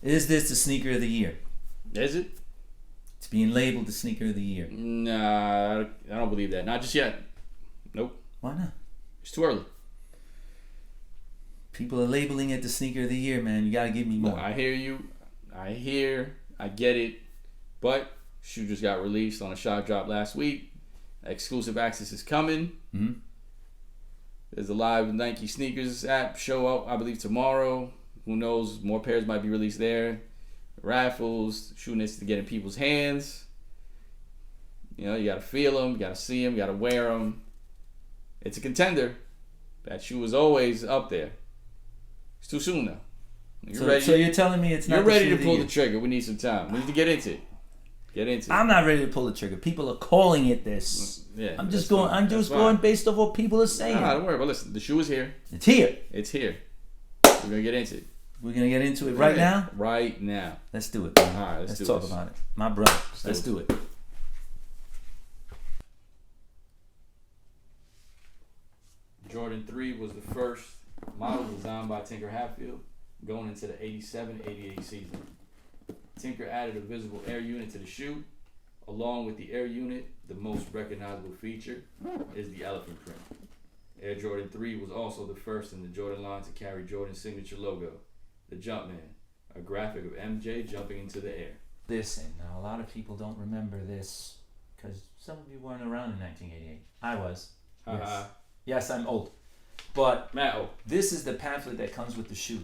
Is this the sneaker of the year? Is it? It's being labeled the sneaker of the year. Nah, I don't believe that. Not just yet. Nope. Why not? It's too early. People are labeling it the sneaker of the year, man. You gotta give me more. Look, I hear you. I get it. But shoe just got released on a shop drop last week. Exclusive access is coming. Mm-hmm. There's a live Nike sneakers app show up, I believe, tomorrow. Who knows? More pairs might be released there. Raffles, shoe needs to get in people's hands. You know, you gotta feel them, you gotta see them, you gotta wear them. It's a contender. That shoe is always up there. It's too soon now. So you're telling me it's not. You're ready to pull the trigger. We need some time. We need to get into it. I'm not ready to pull the trigger. People are calling it this. Yeah, I'm just going based off what people are saying. Nah, don't worry. But listen, the shoe is here. It's here. It's here. We're gonna get into it. We're gonna get into it right now. Right now. Let's do it. All right, let's talk about it. My brother. Let's do it. Jordan 3 was the first model designed by Tinker Hatfield going into the 87-88 season. Tinker added a visible air unit to the shoe. Along with the air unit, the most recognizable feature is the elephant print. Air Jordan 3 was also the first in the Jordan line to carry Jordan's signature logo, the Jumpman, a graphic of MJ jumping into the air. Listen, now a lot of people don't remember this because some of you weren't around in 1988. I was. Yes, I'm old. But this is the pamphlet that comes with the shoe.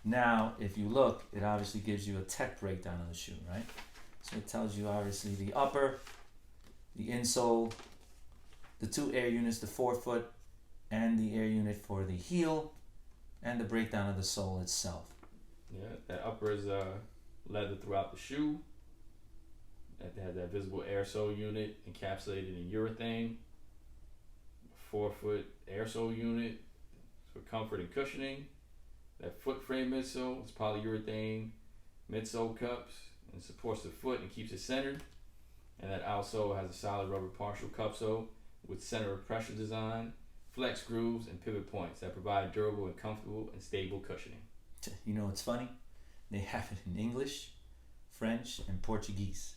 Now, if you look, it obviously gives you a tech breakdown of the shoe, right? So it tells you obviously the upper, the insole, the two air units, the forefoot, and the air unit for the heel, and the breakdown of the sole itself. Yeah, that upper is leather throughout the shoe. That has that visible air sole unit encapsulated in urethane. Forefoot air sole unit for comfort and cushioning. That foot frame midsole is polyurethane midsole cups and supports the foot and keeps it centered. And that outsole has a solid rubber partial cup sole with center of pressure design, flex grooves, and pivot points that provide durable and comfortable and stable cushioning. You know what's funny? They have it in English, French, and Portuguese.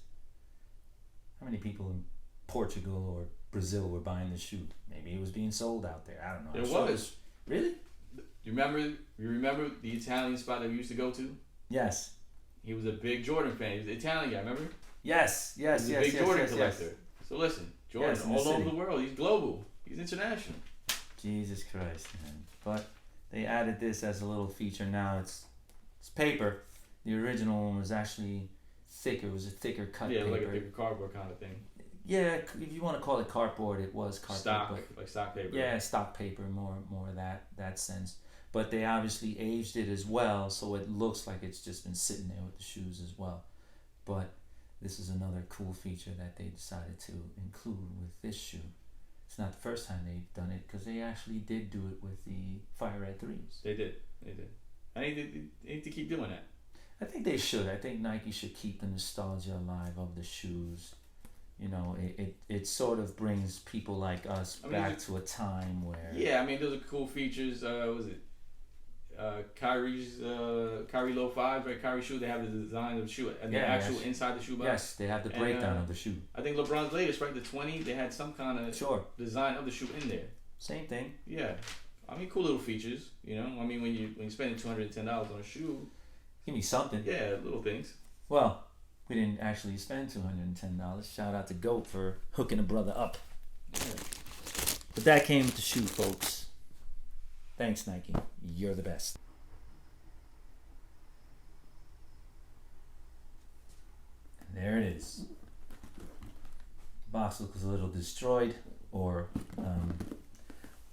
How many people in Portugal or Brazil were buying this shoe? Maybe it was being sold out there. I don't know. It was. Really? You remember the Italian spot that we used to go to? Yes. He was a big Jordan fan. He was an Italian guy, remember? Yes. He was a big Jordan collector. So listen, Jordan all over the world. He's global. He's international. Jesus Christ, man. But they added this as a little feature now. It's paper. The original one was actually thicker. It was a thicker cut paper. Yeah, like a thicker cardboard kind of thing. Yeah, if you want to call it cardboard, it was cardboard. Like stock paper. Yeah, stock paper, more that sense. But they obviously aged it as well, so it looks like it's just been sitting there with the shoes as well. But this is another cool feature that they decided to include with this shoe. It's not the first time they've done it, because they actually did do it with the Fire Red 3s. They did. They need to keep doing that. I think they should. I think Nike should keep the nostalgia alive of the shoes. You know, it sort of brings people like us back to a time where... Yeah, I mean, those are cool features. Was it Kyrie Low 5, right? Kyrie shoe, they have the design of the shoe and the actual inside the shoe box. Yes, they have the breakdown of the shoe. I think LeBron's latest, right? The 20, they had some kind of design of the shoe in there. Same thing. Yeah. I mean, cool little features, you know? I mean, when you're spending $210 on a shoe... Give me something. Yeah, little things. Well... We didn't actually spend $210. Shout out to GOAT for hooking a brother up. Yeah. But that came with the shoe, folks. Thanks, Nike. You're the best. And there it is. The box looks a little destroyed or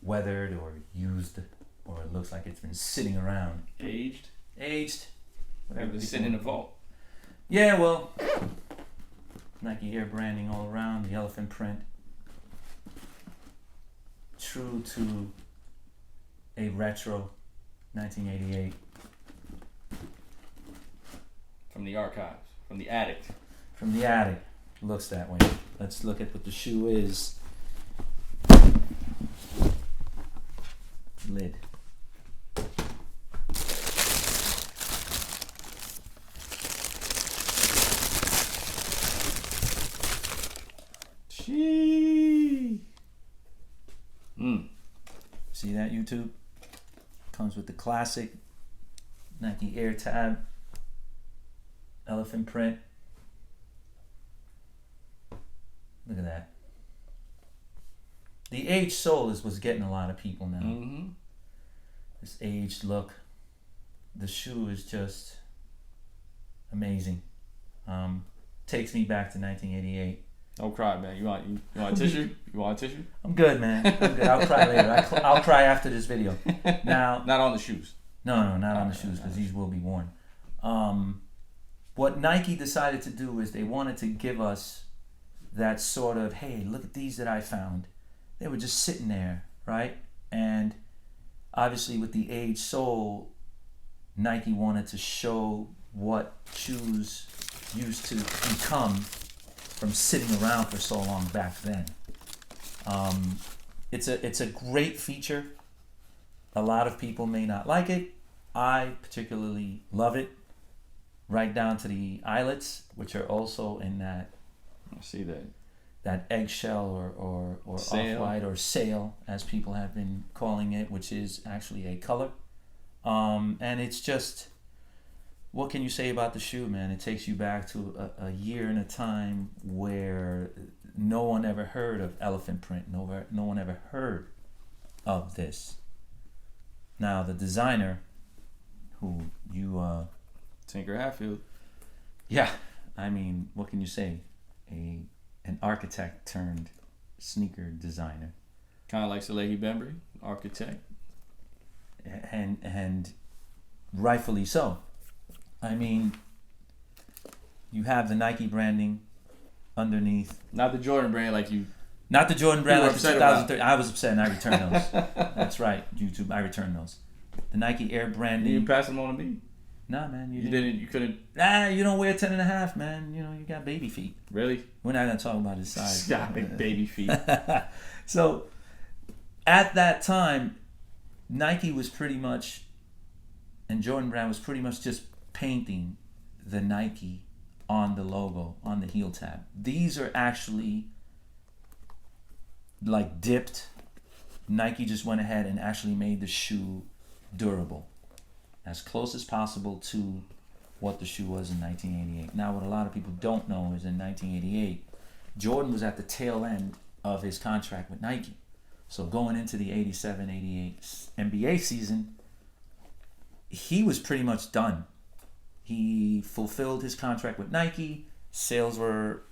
weathered or used, or it looks like it's been sitting around. Aged. Whatever. It's sitting in a vault. Yeah, well, Nike Air branding all around, the elephant print. True to a retro 1988. From the archives, from the attic. From the attic. Looks that way. Let's look at what the shoe is. Lid. YouTube. Comes with the classic Nike Air tab, elephant print. Look at that. The aged sole is what's getting a lot of people now. Mm-hmm. This aged look. The shoe is just amazing. Takes me back to 1988. Don't cry, man. You want a tissue? You want a tissue? I'm good, man. I'm good. I'll cry later. I'll cry after this video. Now, not on the shoes. No, not on the shoes, because these will be worn. What Nike decided to do is they wanted to give us that sort of, hey, look at these that I found. They were just sitting there, right? And obviously with the aged sole, Nike wanted to show what shoes used to become from sitting around for so long back then. It's a great feature. A lot of people may not like it. I particularly love it. Right down to the eyelets, which are also in that. I see that eggshell or off-white or sail, as people have been calling it, which is actually a color. And it's just, what can you say about the shoe, man? It takes you back to a year and a time where no one ever heard of elephant print. No one ever heard of this. Now, the designer, who you... Tinker Hatfield. Yeah, I mean, what can you say? An architect turned sneaker designer. Kind of like Salehi Bembry, architect. And rightfully so. I mean, you have the Nike branding underneath. Not the Jordan brand like you. Not the Jordan brand like the 2013. About. I was upset and I returned those. That's right, YouTube. I returned those. The Nike Air branding. You pass them on to me. Nah, man. You didn't. You couldn't. You don't wear 10.5, man. You know, you got baby feet. Really? We're not going to talk about his size. He's got big baby feet. So, at that time, Nike was pretty much, and Jordan Brand was pretty much just painting the Nike on the logo, on the heel tab. These are actually like dipped. Nike just went ahead and actually made the shoe durable, as close as possible to what the shoe was in 1988. Now, what a lot of people don't know is in 1988, Jordan was at the tail end of his contract with Nike. So going into the 87-88 NBA season, he was pretty much done. He fulfilled his contract with Nike. Sales were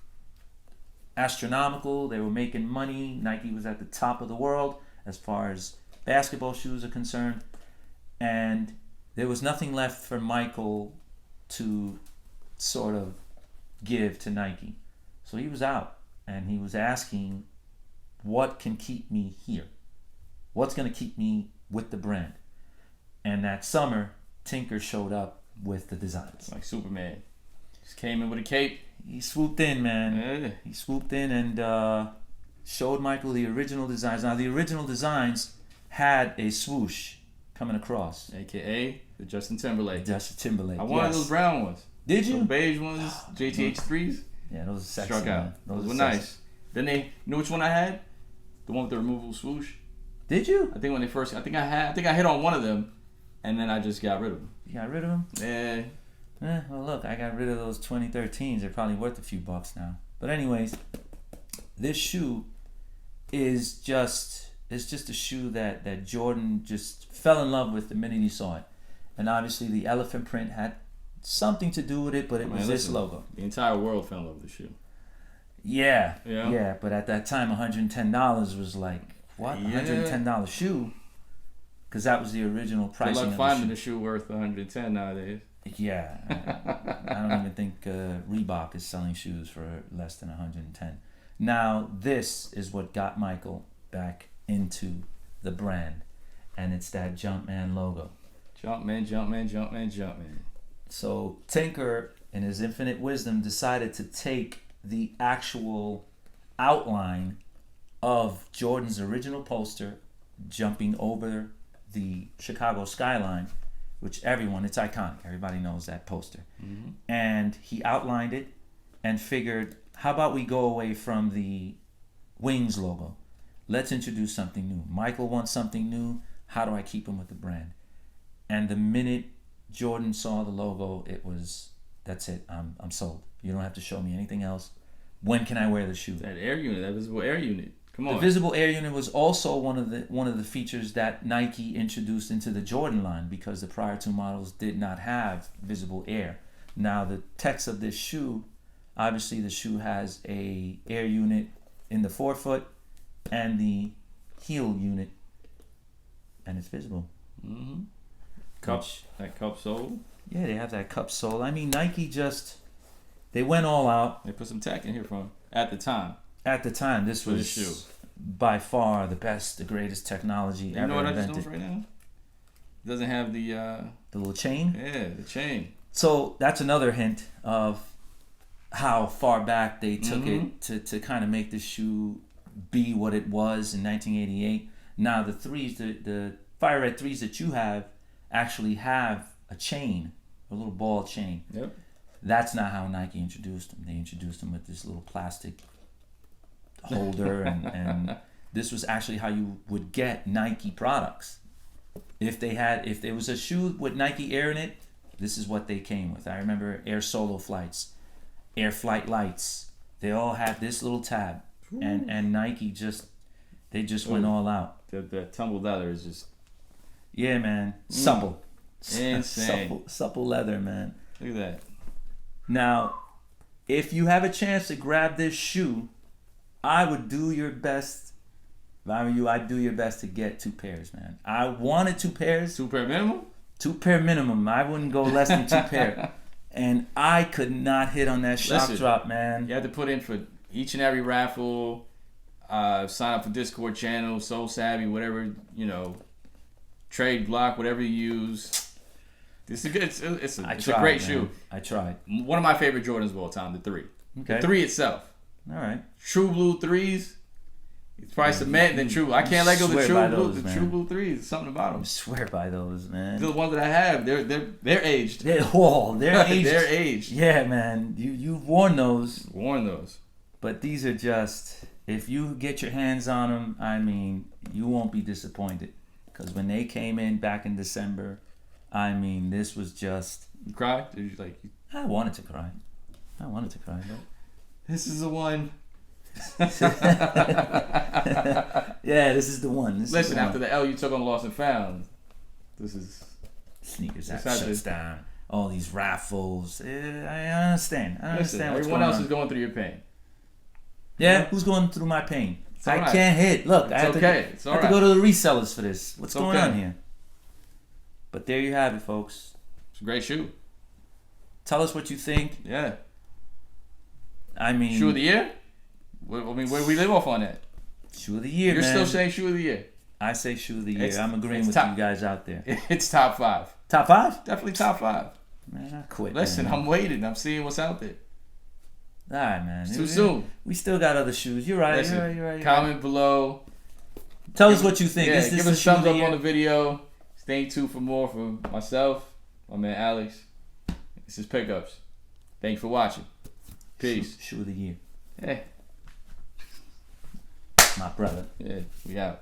astronomical. They were making money. Nike was at the top of the world as far as basketball shoes are concerned. And there was nothing left for Michael to sort of give to Nike. So he was out and he was asking, what can keep me here? What's going to keep me with the brand? And that summer, Tinker showed up with the designs. Like Superman. Just came in with a cape. He swooped in, man. Yeah. He swooped in and showed Michael the original designs. Now, the original designs had a swoosh coming across. AKA the Justin Timberlake. I wanted those brown ones. Did you? Those beige ones, JTH3s. Yeah, those are sexy. Struck out. Those were nice. Then you know which one I had? The one with the removable swoosh. Did you? I think when they first, I think I hit on one of them, and then I just got rid of them. You got rid of them? Yeah. Well, look, I got rid of those 2013s. They're probably worth a few bucks now. But anyways, this shoe is just, it's just a shoe that Jordan just fell in love with the minute he saw it. And obviously the elephant print had something to do with it, but it was this logo. The entire world fell in love with the shoe. Yeah, but at that time, $110 was like, what? Yeah. $110 shoe? Because that was the original pricing. Good luck finding a shoe worth $110 nowadays. Yeah, I don't even think Reebok is selling shoes for less than $110. Now, this is what got Michael back into the brand, and it's that Jumpman logo. Jumpman, Jumpman, Jumpman, Jumpman. So Tinker, in his infinite wisdom, decided to take the actual outline of Jordan's original poster jumping over the Chicago skyline, which it's iconic. Everybody knows that poster. Mm-hmm. And he outlined it and figured, how about we go away from the Wings logo? Let's introduce something new. Michael wants something new. how do I keep them with the brand? And the minute Jordan saw the logo, it was, that's it. I'm sold. You don't have to show me anything else. When can I wear the shoe? That air unit, that visible air unit. Come on. The visible air unit was also one of the features that Nike introduced into the Jordan line, because the prior two models did not have visible air. Now the text of this shoe, obviously the shoe has a air unit in the forefoot and the heel unit, and it's visible. Mm-hmm. That cup sole. Yeah, they have that cup sole. I mean, Nike they went all out. They put some tech in here from at the time. At the time, this was shoe. By far the best, the greatest technology ever invented. You know what I just noticed right now? It doesn't have the little chain. Yeah, the chain. So that's another hint of how far back they took it to kind of make the shoe be what it was in 1988. Now the threes, the Fire Red threes that you have actually have a chain, a little ball chain. Yep. That's not how Nike introduced them. They introduced them with this little plastic holder, and this was actually how you would get Nike products. If there was a shoe with Nike Air in it, this is what they came with. I remember Air Solo Flights, Air Flight Lights. They all had this little tab, and Nike just went all out. The tumbled leather is just, yeah, man, supple, insane, supple leather, man. Look at that. Now, if you have a chance to grab this shoe, I would do your best. If I were you, I'd do your best to get 2 pairs, man. I wanted 2 pairs. 2 pair minimum? 2 pair minimum. I wouldn't go less than 2 pair. And I could not hit on that shock drop, man. You had to put in for each and every raffle, sign up for Discord channel, Soul Savvy, whatever, trade block, whatever you use. This is good. It's a great shoe. I tried. One of my favorite Jordans of all time, the 3. Okay. The 3 itself. All right. True Blue 3s. It's probably cement than true. I can't let go of the True Blue. The True Blue 3s. There's something about them. I swear by those, man. The ones that I have, they're aged. They're aged. They're aged. Yeah, man. You've worn those. Worn those. But these are just, if you get your hands on them, I mean, you won't be disappointed. Because when they came in back in December, I mean, this was just... You cried? Did you I wanted to cry. But... This is the one. Yeah, this is the one. Listen, after the L you took on Lost and Found, this is... Sneakers that shuts down. All these raffles. I understand. Listen, everyone else is going through your pain. Yeah, who's going through my pain? I can't hit. Look, I have to go to the resellers for this. What's going on here? But there you have it, folks. It's a great shoe. Tell us what you think. Yeah. I mean... Shoe of the year? Where do we live off on that? Shoe of the year, You're man. still saying shoe of the year? I say shoe of the year. I'm agreeing with you guys out there. It's top 5. Top 5? Definitely top 5. Man, I quit. Listen, man. I'm waiting. I'm seeing what's out there. All right, man. It's too soon. We still got other shoes. You're right. Listen, you're right. Comment below. Tell us what you think. Yeah, give us a thumbs up on the video. Stay tuned for more from myself, my man Alex. This is Pickups. Thank you for watching. Peace. Shoe of the year. Hey. My brother. Yeah, we out.